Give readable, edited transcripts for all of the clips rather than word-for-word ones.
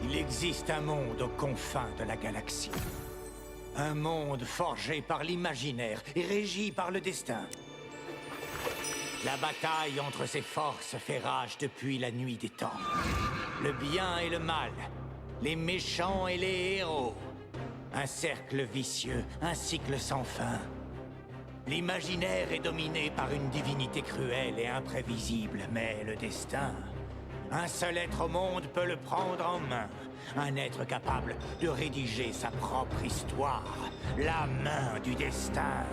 Il existe un monde aux confins de la galaxie. Un monde forgé par l'imaginaire et régi par le destin. La bataille entre ces forces fait rage depuis la nuit des temps. Le bien et le mal, les méchants et les héros. Un cercle vicieux, un cycle sans fin. L'imaginaire est dominé par une divinité cruelle et imprévisible, mais le destin... Un seul être au monde peut le prendre en main. Un être capable de rédiger sa propre histoire. La main du destin.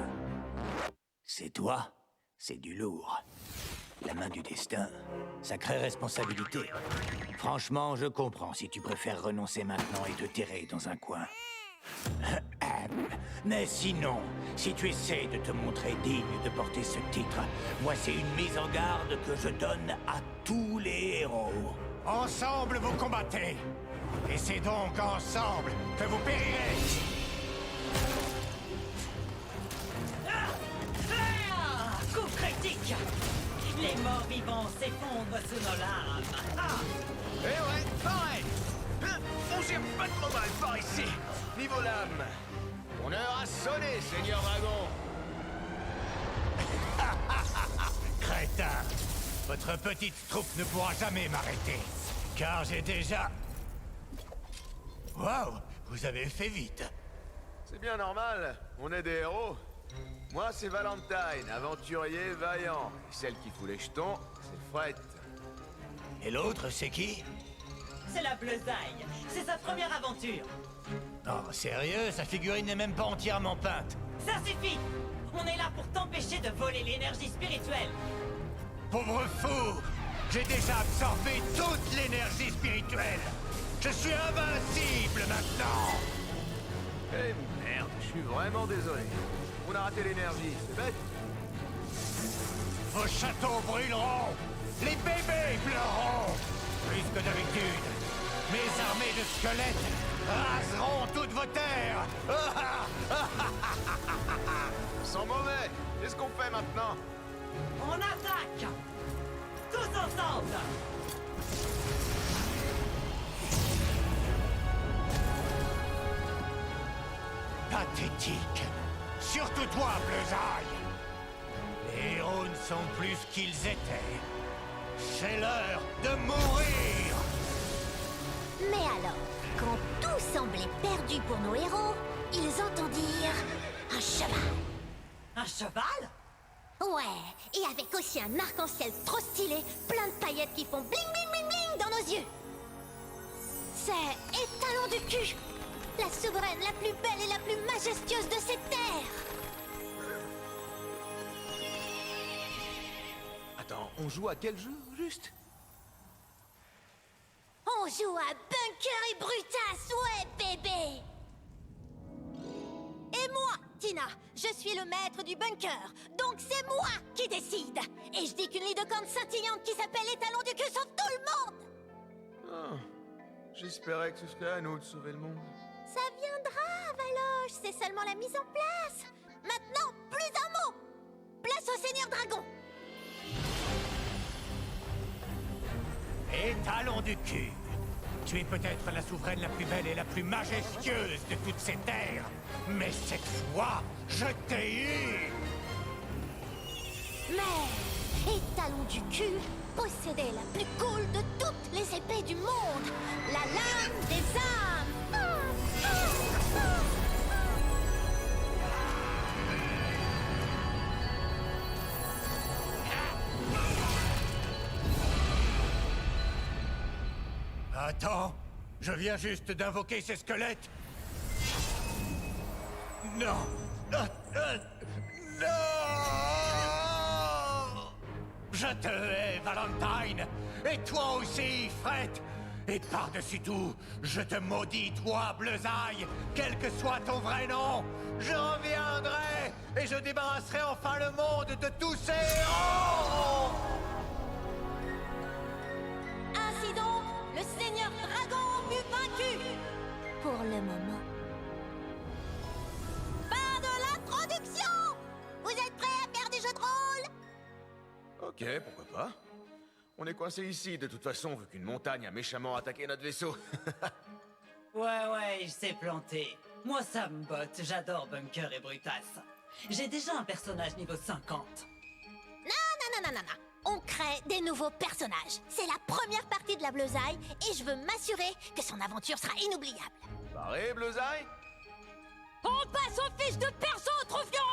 C'est toi, c'est du lourd. La main du destin, sacrée responsabilité. Franchement, je comprends si tu préfères renoncer maintenant et te terrer dans un coin. Mais sinon, si tu essaies de te montrer digne de porter ce titre, voici une mise en garde que je donne à tous les héros. Ensemble, vous combattez. Et c'est donc ensemble que vous périrez. Coup critique. Les morts vivants s'effondrent sous nos lames. Eh ouais, pareil. On gère pas trop mal par ici. Niveau lame. Ton heure a sonné, Seigneur Dragon. Crétin! Votre petite troupe ne pourra jamais m'arrêter. Car j'ai déjà... Waouh! Vous avez fait vite. C'est bien normal, on est des héros. Moi, c'est Valentine, aventurier vaillant. Et celle qui fout les jetons, c'est Fred. Et l'autre, c'est qui? C'est la Bleusaille. C'est sa première aventure. Oh, sérieux? Sa figurine n'est même pas entièrement peinte. Ça suffit. On est là pour t'empêcher de voler l'énergie spirituelle. Pauvre fou! J'ai déjà absorbé toute l'énergie spirituelle. Je suis invincible maintenant. Eh merde, je suis vraiment désolé. On a raté l'énergie, c'est bête. Vos châteaux brûleront. Les bébés pleureront. Plus que d'habitude. Mes armées de squelettes raseront toutes vos terres. Sans mauvais. Qu'est-ce qu'on fait maintenant? On attaque. Tous ensemble. Pathétique. Surtout toi, Bleusaille. Les héros ne sont plus ce qu'ils étaient. C'est l'heure de mourir. Mais alors, quand tout semblait perdu pour nos héros, ils entendirent un cheval. Un cheval? Ouais, et avec aussi un arc-en-ciel trop stylé, plein de paillettes qui font bling bling bling bling dans nos yeux. C'est Étalon du cul, la souveraine la plus belle et la plus majestueuse de cette terre. Attends, on joue à quel jeu, juste? On joue à Bunker et Brutus, ouais bébé. Et moi, Tina, je suis le maître du bunker, donc c'est moi qui décide. Et je dis qu'une licorne scintillante qui s'appelle Étalon du cul sauve tout le monde. Ah, j'espérais que ce serait à nous de sauver le monde. Ça viendra, Valoche, c'est seulement la mise en place. Maintenant, plus un mot. Place au Seigneur Dragon. Étalon du cul. Tu es peut-être la souveraine la plus belle et la plus majestueuse de toutes ces terres. Mais cette fois, je t'ai eu. Mais Étalon du cul possédait la plus cool de toutes les épées du monde, la lame des âmes. Attends, je viens juste d'invoquer ces squelettes. Non. Non. Je te hais, Valentine. Et toi aussi, Fred. Et par-dessus tout, je te maudis, toi, Bleusaille. Quel que soit ton vrai nom, je reviendrai et je débarrasserai enfin le monde de tous ces héros. Ainsi donc, le Seigneur Dragon fut vaincu. Pour le moment. Fin de l'introduction. Vous êtes prêts à faire des jeux de rôle? Ok, pourquoi pas. On est coincé ici, de toute façon, vu qu'une montagne a méchamment attaqué notre vaisseau. Ouais, il s'est planté. Moi, ça me botte. J'adore Bunker et Brutus. J'ai déjà un personnage niveau 50. Non. On crée des nouveaux personnages. C'est la première partie de la Bleusaille et je veux m'assurer que son aventure sera inoubliable. Paré, Bleusaille? On passe aux fiches de perso, Troufion!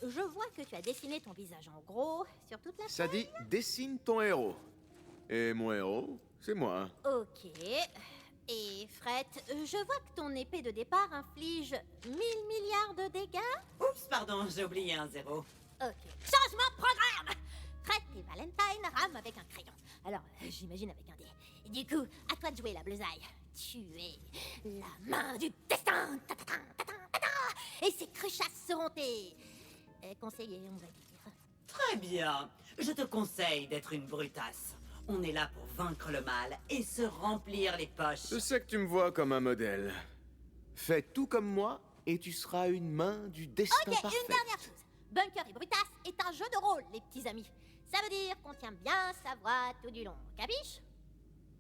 je vois que tu as dessiné ton visage en gros sur toute la Ça dit, dessine ton héros. Et mon héros, c'est moi. Ok. Et Fred, je vois que ton épée de départ inflige 1000 milliards de dégâts. Oups, pardon, j'ai oublié un zéro. Ok. Changement de programme. Fred et Valentine rament avec un crayon. Alors, j'imagine avec un dé. Du coup, à toi de jouer la bleusaille. Tu es la main du destin. Ta-ta-ta, ta-ta, ta-ta. Et ces cruchasses seront tes conseillers, on va dire. Très bien. Je te conseille d'être une brutasse. On est là pour vaincre le mal et se remplir les poches. Je sais que tu me vois comme un modèle. Fais tout comme moi et tu seras une main du destin Ok, parfaite. une dernière chose. Bunker et Brutas est un jeu de rôle, les petits amis. Ça veut dire qu'on tient bien sa voix tout du long, capiche?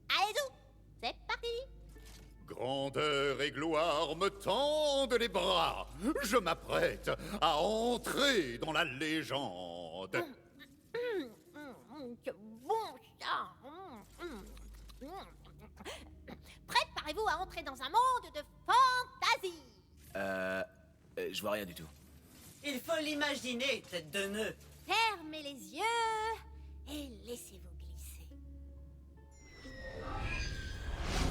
Allez-y, c'est parti. Grandeur et gloire me tendent les bras. Je m'apprête à entrer dans la légende. Que bon ça. Préparez-vous à entrer dans un monde de fantaisie. Je vois rien du tout. Il faut l'imaginer, tête de nœud. Fermez les yeux et laissez-vous glisser.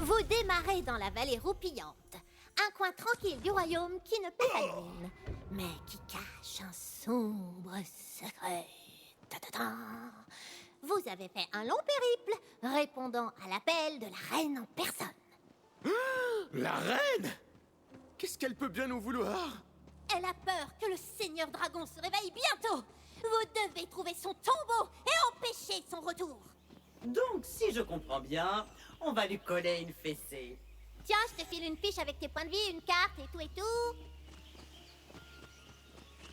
Vous démarrez dans la vallée roupillante, un coin tranquille du royaume qui ne paie pas de mine, mais qui cache un sombre secret. Ta-ta-ta. Vous avez fait un long périple, répondant à l'appel de la reine en personne. La reine? Qu'est-ce qu'elle peut bien nous vouloir? Elle a peur que le seigneur dragon se réveille bientôt. Vous devez trouver son tombeau et empêcher son retour. Donc, si je comprends bien, on va lui coller une fessée. Tiens, je te file une fiche avec tes points de vie, une carte et tout et tout.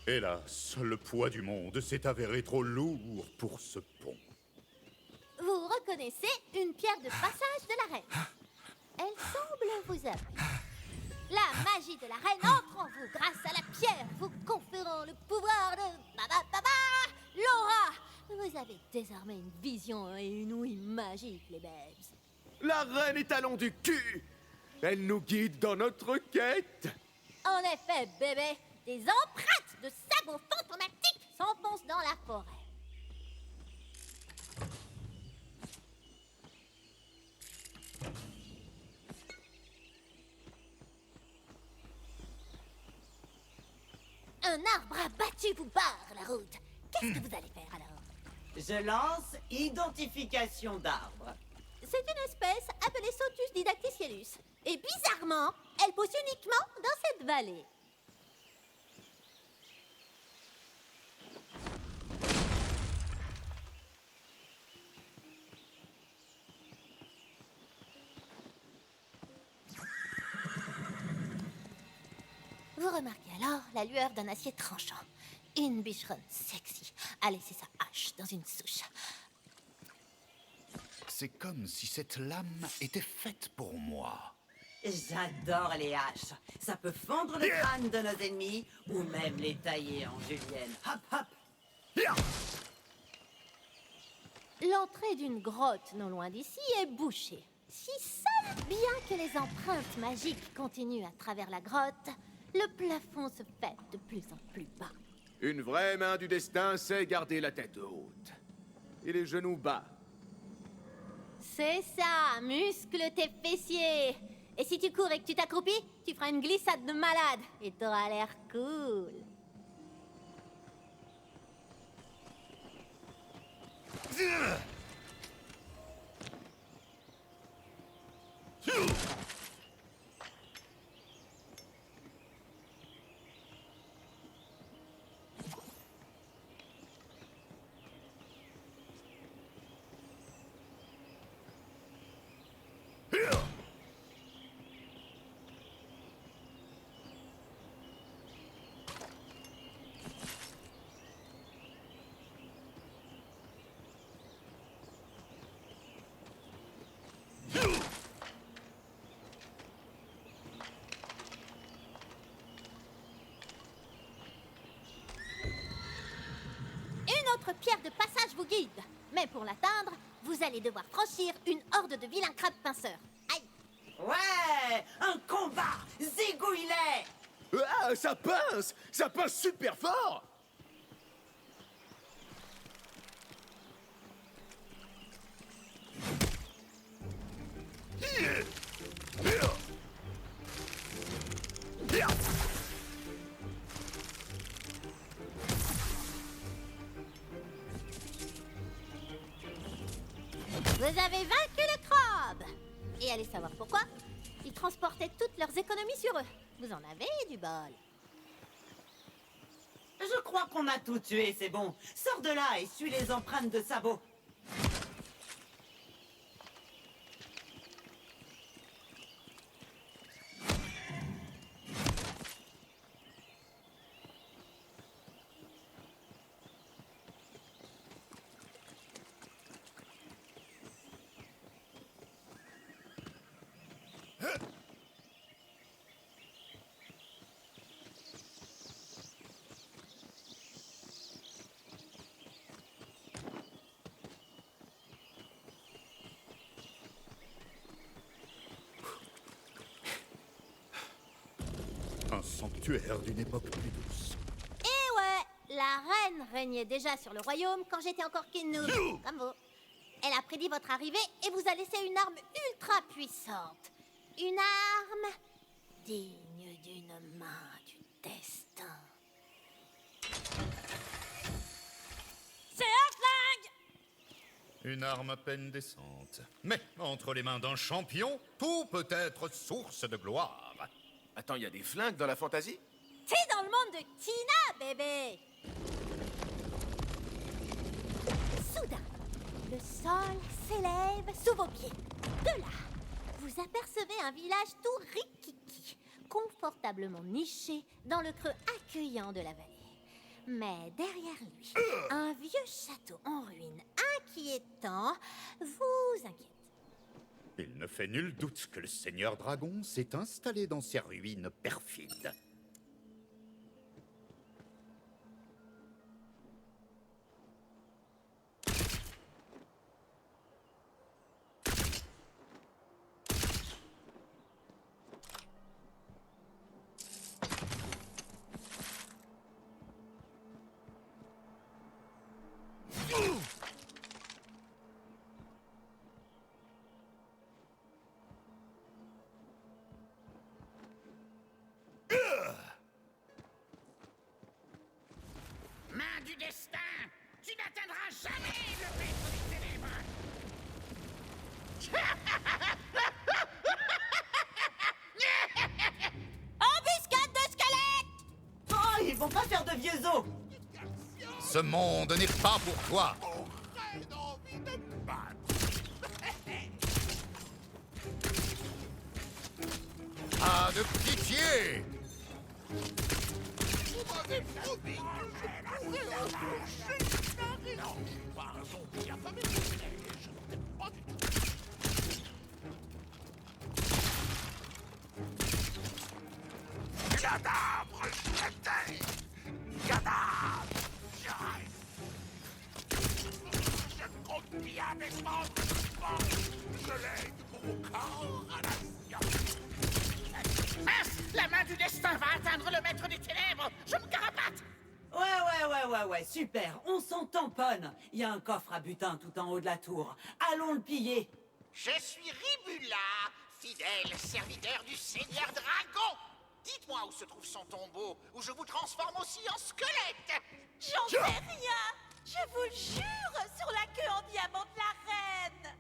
Hélas, le poids du monde s'est avéré trop lourd pour ce pont. Vous reconnaissez une pierre de passage de la reine. Elle semble vous appeler. La magie de la reine entre en vous grâce à la pierre, vous conférant le pouvoir de Baba Baba Laura. Vous avez désormais une vision et une ouïe magique, les babes. La reine est talon du cul! Elle nous guide dans notre quête! En effet, bébé, des empreintes de sabots fantomatiques s'enfoncent dans la forêt. Un arbre abattu vous barre la route. Qu'est-ce que vous allez faire alors? Je lance identification d'arbre. C'est une espèce appelée Sotus didacticiellus. Et bizarrement, elle pousse uniquement dans cette vallée. Vous remarquez alors la lueur d'un acier tranchant. Une bicheronne sexy a laissé sa hache dans une souche. C'est comme si cette lame était faite pour moi. J'adore les haches. Ça peut fendre le crâne de nos ennemis ou même les tailler en julienne. Hop, hop. L'entrée d'une grotte non loin d'ici est bouchée. Si seul, bien que les empreintes magiques continuent à travers la grotte, le plafond se fait de plus en plus bas. Une vraie main du destin sait garder la tête haute. Et les genoux bas. C'est ça, muscle tes fessiers. Et si tu cours et que tu t'accroupis, tu feras une glissade de malade et t'auras l'air cool. Une autre pierre de passage vous guide. Mais pour l'atteindre, vous allez devoir franchir une horde de vilains crabes pinceurs. Aïe! Ouais, un combat. Zigouillet. Ah, ça pince! Ça pince super fort! Vous avez vaincu le crabe! Et allez savoir pourquoi. Ils transportaient toutes leurs économies sur eux. Vous en avez du bol. Je crois qu'on a tout tué, c'est bon. Sors de là et suis les empreintes de sabots. Un sanctuaire d'une époque plus douce. Et ouais, la reine régnait déjà sur le royaume quand j'étais encore Kinoob, comme vous. Elle a prédit votre arrivée et vous a laissé une arme ultra puissante. Une arme digne d'une main du destin. C'est un flingue! Une arme à peine décente. Mais entre les mains d'un champion, tout peut être source de gloire. Attends, il y a des flingues dans la fantasy? T'es dans le monde de Tina, bébé! Soudain, le sol s'élève sous vos pieds. De là, vous apercevez un village tout rikiki, confortablement niché dans le creux accueillant de la vallée. Mais derrière lui, un vieux château en ruine inquiétant vous inquiète. Il ne fait nul doute que le seigneur dragon s'est installé dans ces ruines perfides. Main du destin! Tu n'atteindras jamais le maître des ténèbres! Embuscade de squelettes! Oh, ils vont pas faire de vieux os! Ce monde n'est pas pour toi. Pas de pitié. Cadavre, jeté! Cadavre! Je compte bien défendre je l'aide mon corps à la science! Mince! La main du destin va atteindre le maître des ténèbres! Je me carapate! Ouais, super, on s'en tamponne. Il y a un coffre à butin tout en haut de la tour. Allons le piller. Je suis Ribula, fidèle serviteur du Seigneur Dragon. Dites-moi où se trouve son tombeau, ou je vous transforme aussi en squelette. J'en sais rien! Je vous le jure sur la queue en diamant de la reine!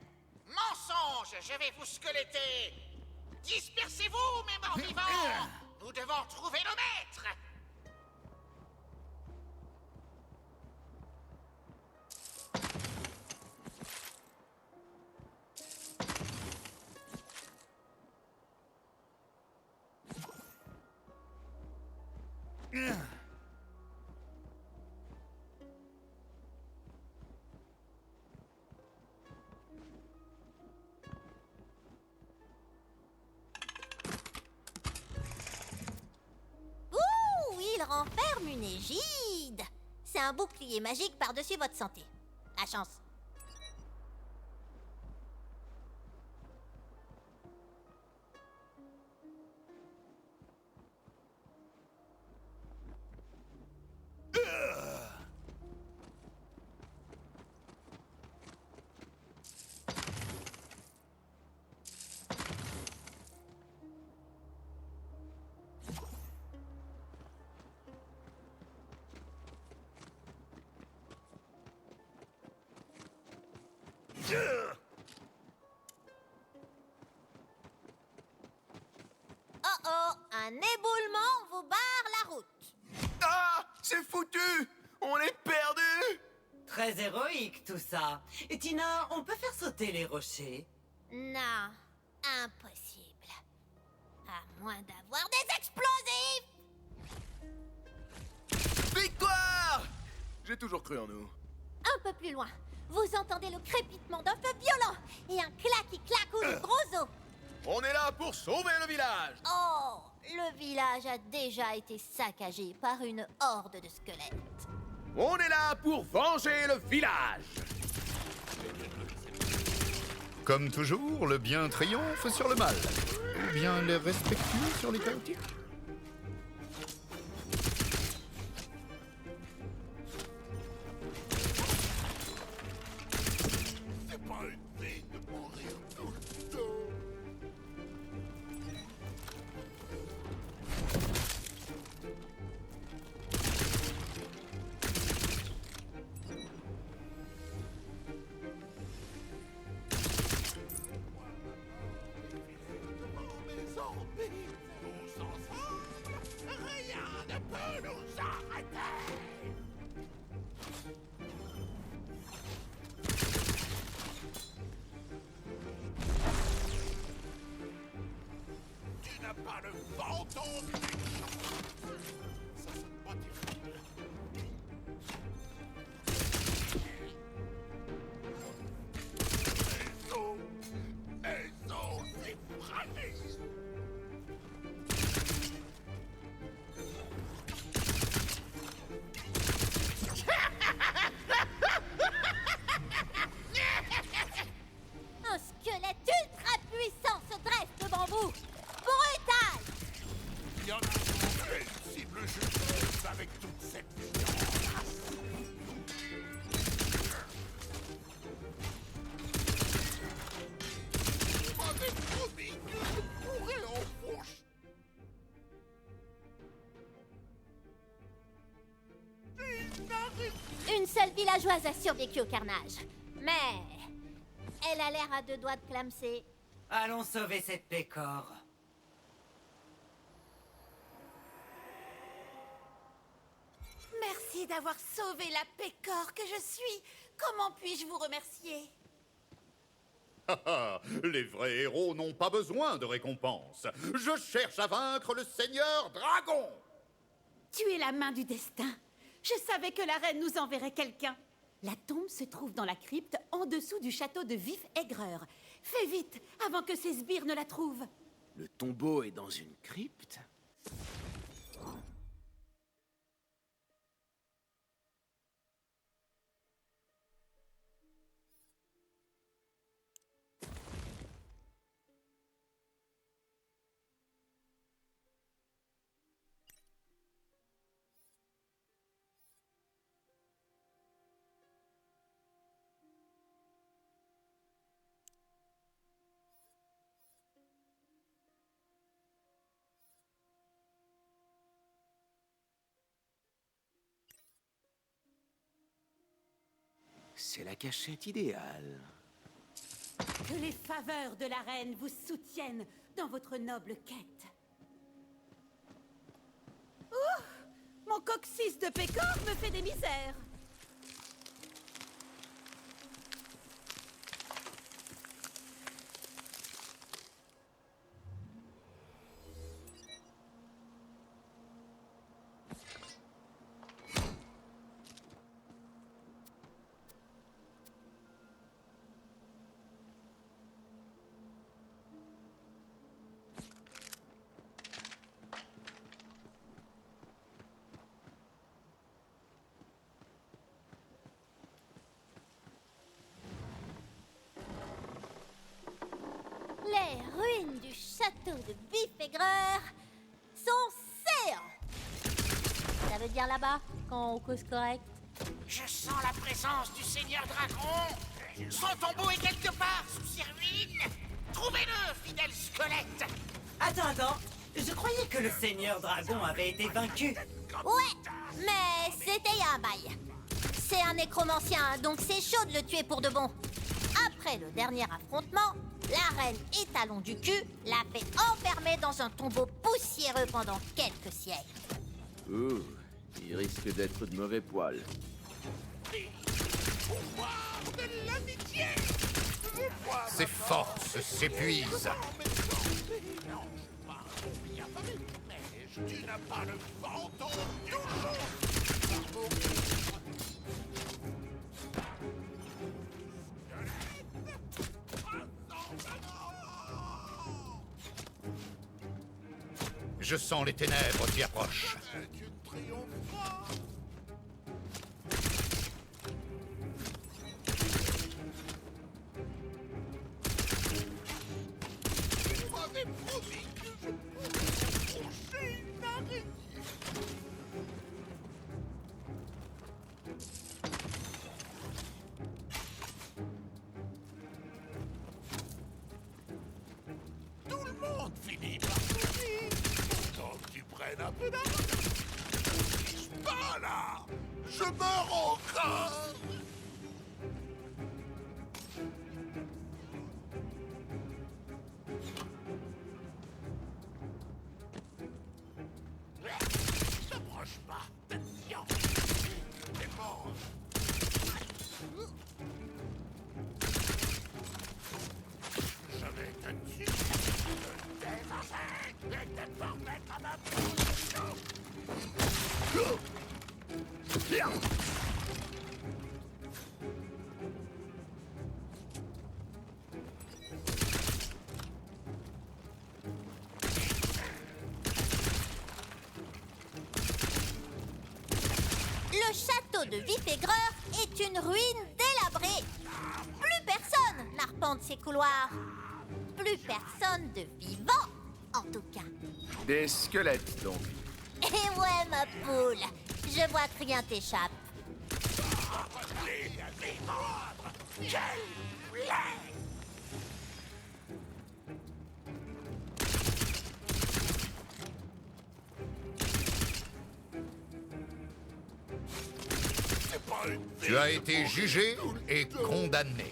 Mensonge, je vais vous squeletter. Dispersez-vous, mes morts vivants. Nous devons trouver le maître. Ouh, il renferme une égide. C'est un bouclier magique par-dessus votre santé. À chance. On est perdus! Très héroïque tout ça. Et Tina, on peut faire sauter les rochers? Non, impossible. À moins d'avoir des explosifs! Victoire! J'ai toujours cru en nous. Un peu plus loin, vous entendez le crépitement d'un feu violent et un clac-clac ou de gros os. On est là pour sauver le village! Oh, le village a déjà été saccagé par une horde de squelettes. On est là pour venger le village! Comme toujours, le bien triomphe sur le mal. Ou bien les respectueux sur les chaotiques. C'est pas une vie de mourir tout le temps. Mes zombies, tous ensemble, rien ne peut nous arrêter. Tu n'as pas le fantôme des champs. Ça sonne pas terrible. Les os, c'est fragile. Un squelette ultra puissant se dresse devant vous. Brutal! Il y en a une cible juste avec toute cette violence. M'avais promis que je pourrais enfoncer. Il n'arrive Une seule villageoise a survécu au carnage. Mais elle a l'air à deux doigts de clamser. Allons sauver cette pécore. Merci d'avoir sauvé la pécore que je suis. Comment puis-je vous remercier? Les vrais héros n'ont pas besoin de récompense. Je cherche à vaincre le Seigneur Dragon. Tu es la main du destin. Je savais que la reine nous enverrait quelqu'un. La tombe se trouve dans la crypte en dessous du château de Vif-Aigreur. Fais vite, avant que ces sbires ne la trouvent. Le tombeau est dans une crypte? C'est la cachette idéale. Que les faveurs de la reine vous soutiennent dans votre noble quête. Ouh! Mon coccyx de pécore me fait des misères. Les ruines du château de Vif-Aigreur sont séantes. Ça veut dire là-bas, quand on cause correct. Je sens la présence du Seigneur Dragon. Son tombeau est quelque part sous ces ruines. Trouvez-le, fidèle squelette. Attends. Je croyais que le Seigneur Dragon avait été vaincu. Ouais, mais c'était il y a un bail. C'est un nécromancien, donc c'est chaud de le tuer pour de bon. Après le dernier affrontement, la reine étalon du cul l'a fait enfermer dans un tombeau poussiéreux pendant quelques siècles. Ouh, Il risque d'être de mauvais poil. Pouvoir de l'amitié. Ses forces s'épuisent. Non, je suis pas un zombie affamé, mais tu n'as pas le fantôme du jour. Je sens les ténèbres qui approchent. Tu triompheras. Tu m'avais promis que je pourrais toucher une araignée. Tout le monde finit par mourir. Tant que tu prennes un peu d'argent. Je suis pas là. Je meurs encore. T'approche pas. Attention. T'es mort. Je vais te tuer, te défoncer et te former comme un poisson. Le château de Vif-Aigreur est une ruine délabrée. Plus personne n'arpente ses couloirs. Plus personne de vivant, en tout cas. Des squelettes, donc. Et ouais, ma poule, je vois que rien t'échappe. Tu as été jugé et condamné.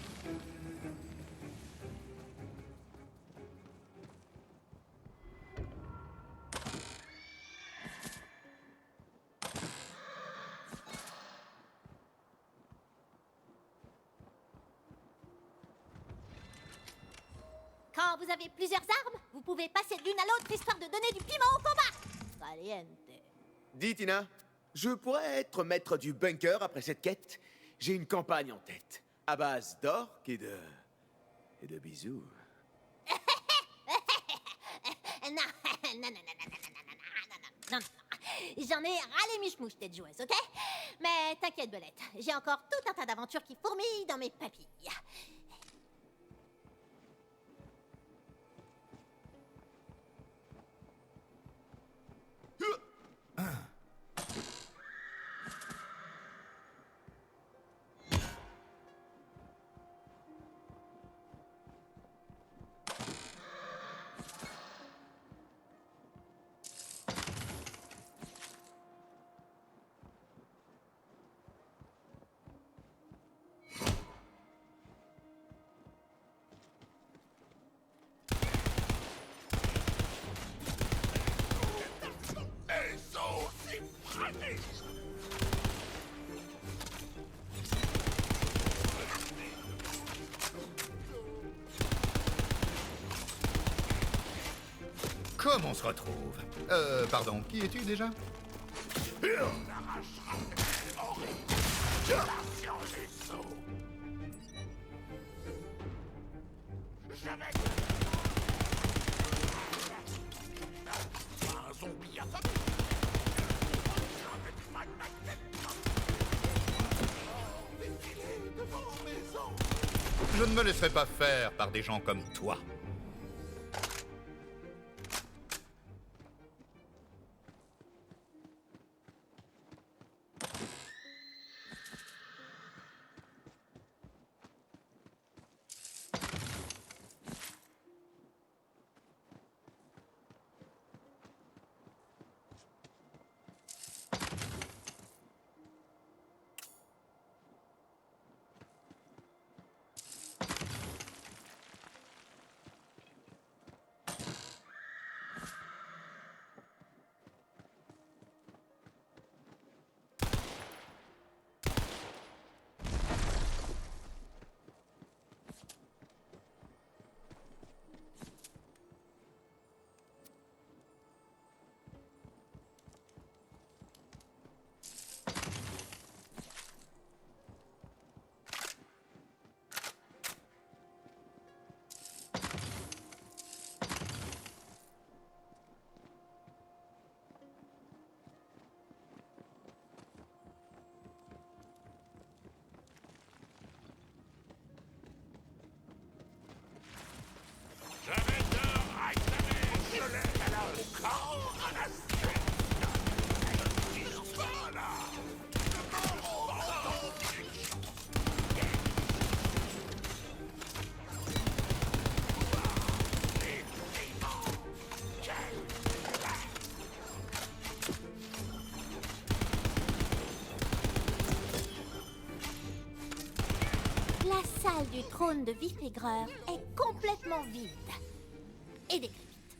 Quand vous avez plusieurs armes, vous pouvez passer de l'une à l'autre histoire de donner du piment au combat. Caliente. Dis, Tina, je pourrais être maître du bunker après cette quête. J'ai une campagne en tête, à base d'orques et de bisous. Non, non, non, non, non, non, non, non, non, non, non. J'en ai ras les miche-mouches, tête joueuse, ok? Mais t'inquiète, Belette, j'ai encore tout un tas d'aventures qui fourmillent dans mes papilles. Comment on se retrouve? Pardon, qui es-tu déjà? Un zombie affamé. Défiler devant maison. Je ne me laisserai pas faire par des gens comme toi. salle du trône de Vif-Aigreur est complètement vide et décrépite.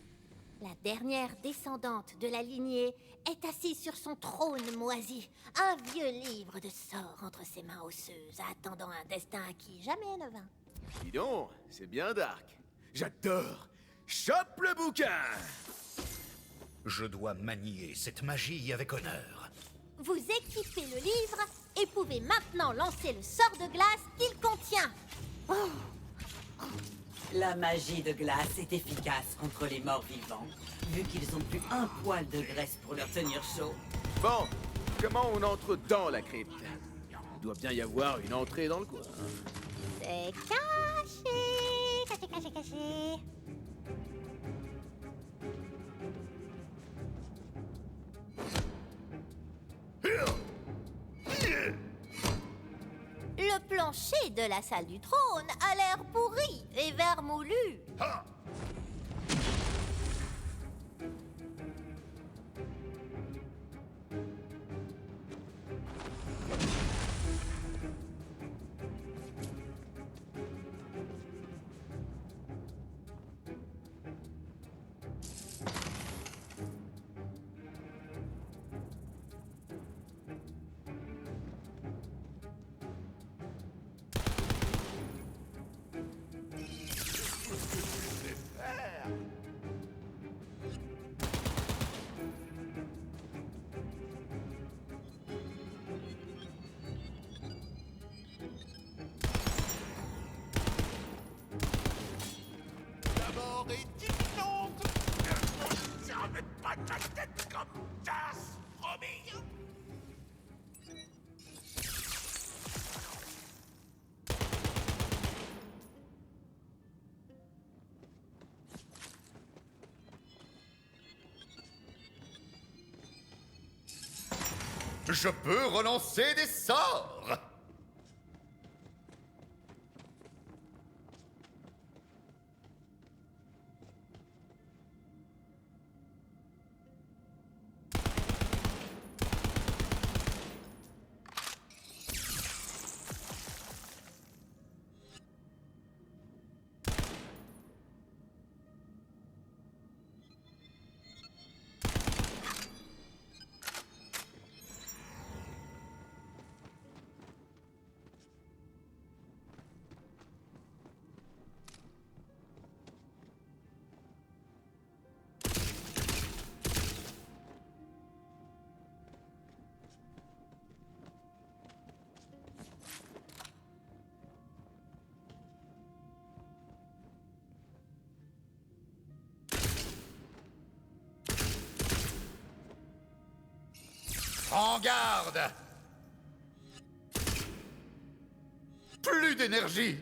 La dernière descendante de la lignée est assise sur son trône moisi, un vieux livre de sorts entre ses mains osseuses, attendant un destin qui jamais ne vint. Dis donc, c'est bien dark. J'adore. Chope le bouquin! Je dois manier cette magie avec honneur. Vous équipez le livre et pouvez maintenant lancer le sort de glace qu'il contient. La magie de glace est efficace contre les morts vivants, vu qu'ils ont plus un poil de graisse pour leur tenir chaud. Bon, comment on entre dans la crypte? Il doit bien y avoir une entrée dans le coin. C'est caché, caché, caché, caché. Le plancher de la salle du trône a l'air pourri et vermoulu. La mort est imminente. Ça remet pas ta tête comme tasse, promis. Je peux relancer des sorts! En garde! Plus d'énergie!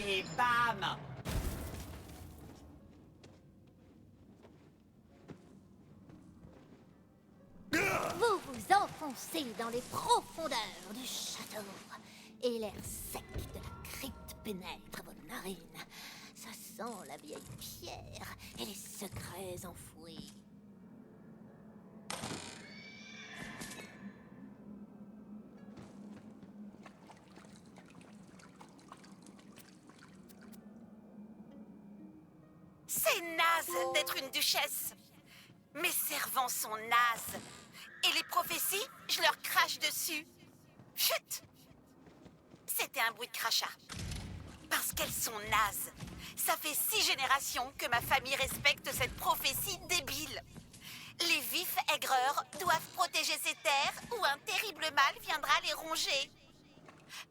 Et bam! Vous vous enfoncez dans les profondeurs du château et l'air sec de la crypte pénètre vos narines. Ça sent la vieille pierre et les secrets enfouis. C'est naze d'être une duchesse. Mes servants sont nazes. Et les prophéties, je leur crache dessus. Chut! C'était un bruit de crachat. Parce qu'elles sont nazes. Ça fait 6 générations que ma famille respecte cette prophétie débile. Les vifs aigreurs doivent protéger ces terres ou un terrible mal viendra les ronger.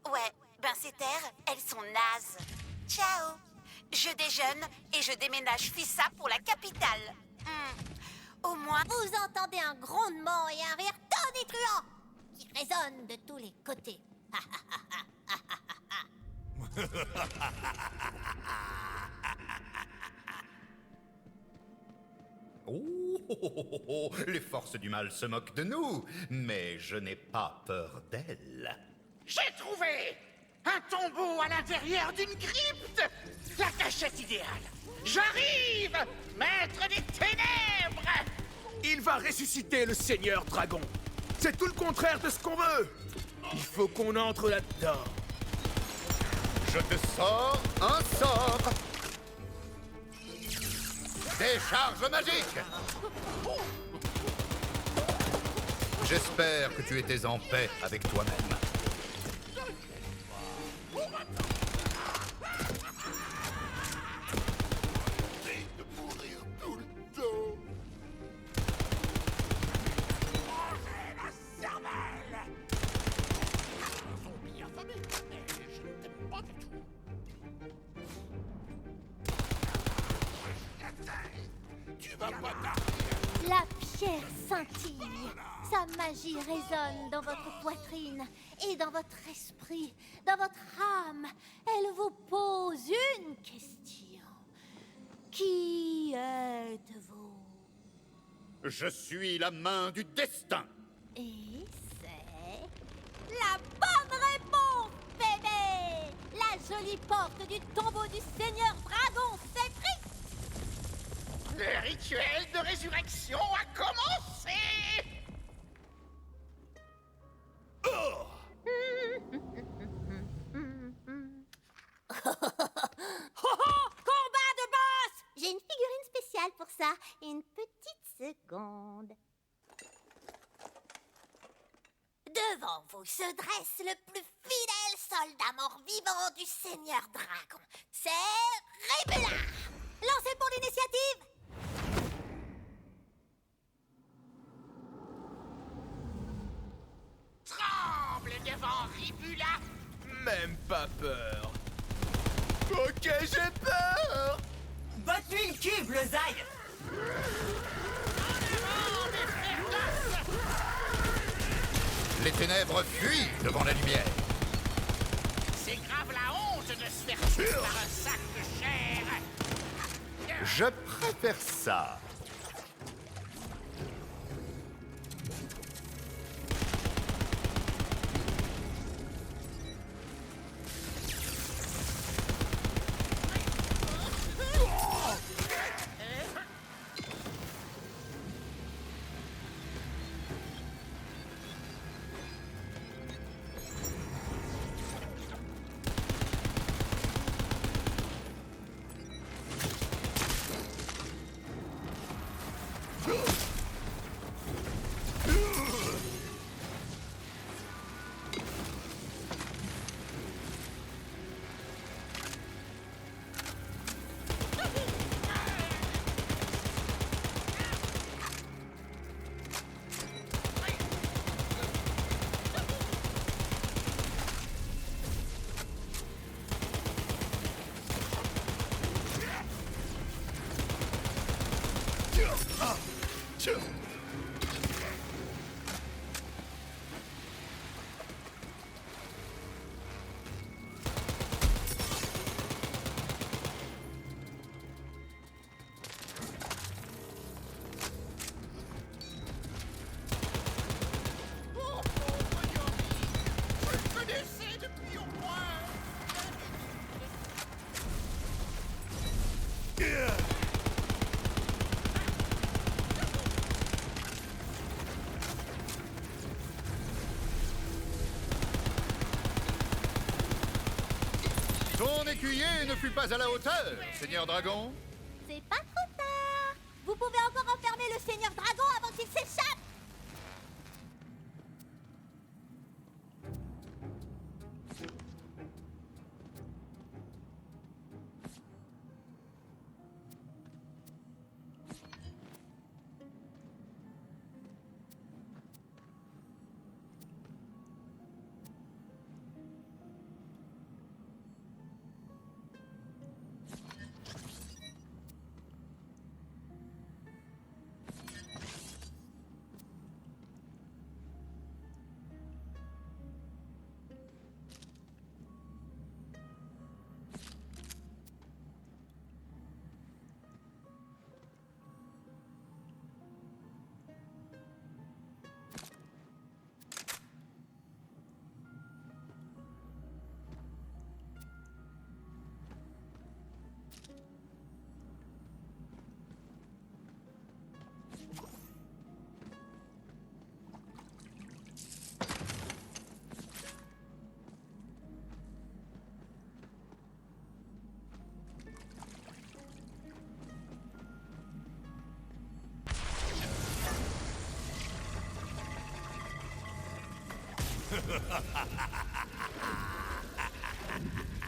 Ouais, ben ces terres, elles sont nazes. Ciao! Je déjeune et je déménage Fissa pour la capitale. Au moins... Vous entendez un grondement et un rire tonitruant qui résonnent de tous les côtés. Oh, les forces du mal se moquent de nous, mais je n'ai pas peur d'elles. J'ai trouvé un tombeau à l'intérieur d'une crypte. La cachette idéale. J'arrive, maître des ténèbres. Il va ressusciter le Seigneur Dragon. C'est tout le contraire de ce qu'on veut. Il faut qu'on entre là-dedans. Je te sors un sort. Décharge magique. J'espère que tu étais en paix avec toi-même. La pierre scintille. Sa magie résonne dans votre poitrine et dans votre esprit, dans votre âme. Elle vous pose une question. Qui êtes-vous? Je suis la main du destin. Et c'est la bonne réponse, bébé! La jolie porte du tombeau du Seigneur Dragon s'écrit. Le rituel de résurrection a commencé. Combat de boss! J'ai une figurine spéciale pour ça. Une petite seconde. Devant vous se dresse le plus fidèle soldat mort-vivant du Seigneur Dragon. C'est Rébula. Lancez pour l'initiative. Tremble devant Ribula. Même pas peur. Ok, j'ai peur. Bats-lui le cube, le Zai. Les ténèbres fuient devant la lumière. C'est grave la honte de se faire tuer par un sac de chair. Je préfère ça. Ton écuyer ne fut pas à la hauteur, Seigneur Dragon. C'est pas trop tard. Vous pouvez encore enfermer le Seigneur Dragon avant qu'il s'échappe.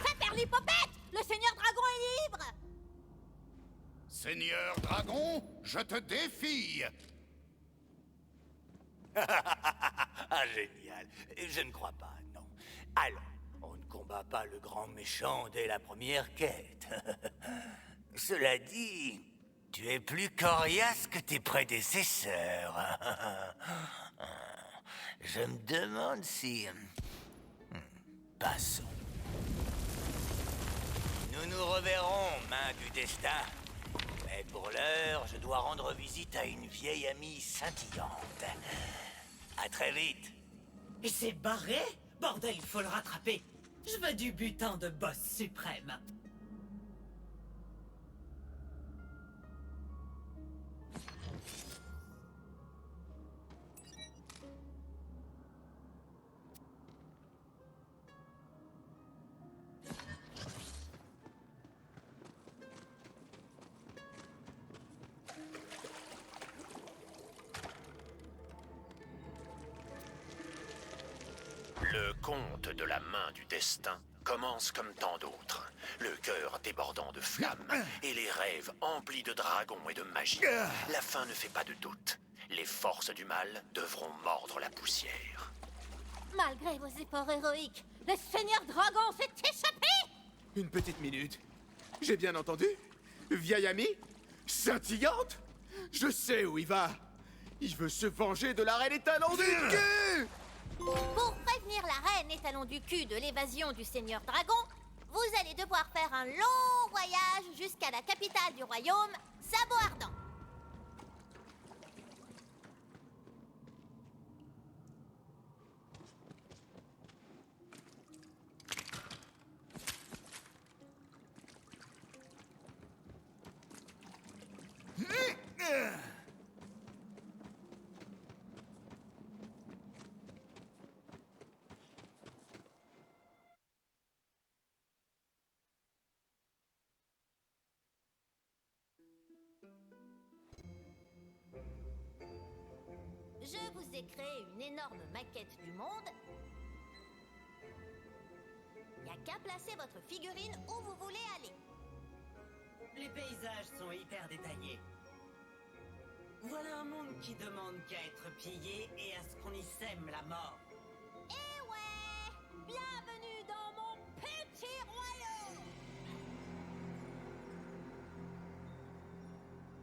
Saperlipopette! Le Seigneur Dragon est libre! Seigneur Dragon, je te défie! Ah, génial. Je ne crois pas, non. Alors, on ne combat pas le grand méchant dès la première quête. Cela dit, tu es plus coriace que tes prédécesseurs. Je me demande si... Passons. Nous nous reverrons, main du destin. Mais pour l'heure, je dois rendre visite à une vieille amie scintillante. À très vite. Et c'est barré? Bordel, il faut le rattraper. Je veux du butin de boss suprême. Le conte de la main du destin commence comme tant d'autres, le cœur débordant de flammes et les rêves emplis de dragons et de magie. La fin ne fait pas de doute. Les forces du mal devront mordre la poussière. Malgré vos efforts héroïques, le Seigneur Dragon s'est échappé! Une petite minute. J'ai bien entendu? Vieille amie? Scintillante? Je sais où il va. Il veut se venger de la reine étalon du cul! Pour prévenir la reine étalon du cul de l'évasion du Seigneur Dragon, vous allez devoir faire un long voyage jusqu'à la capitale du royaume, Sabot Ardent. Je vous ai créé une énorme maquette du monde. Il n'y a qu'à placer votre figurine où vous voulez aller. Les paysages sont hyper détaillés. Voilà un monde qui demande qu'à être pillé et à ce qu'on y sème la mort. Eh ouais! Bienvenue dans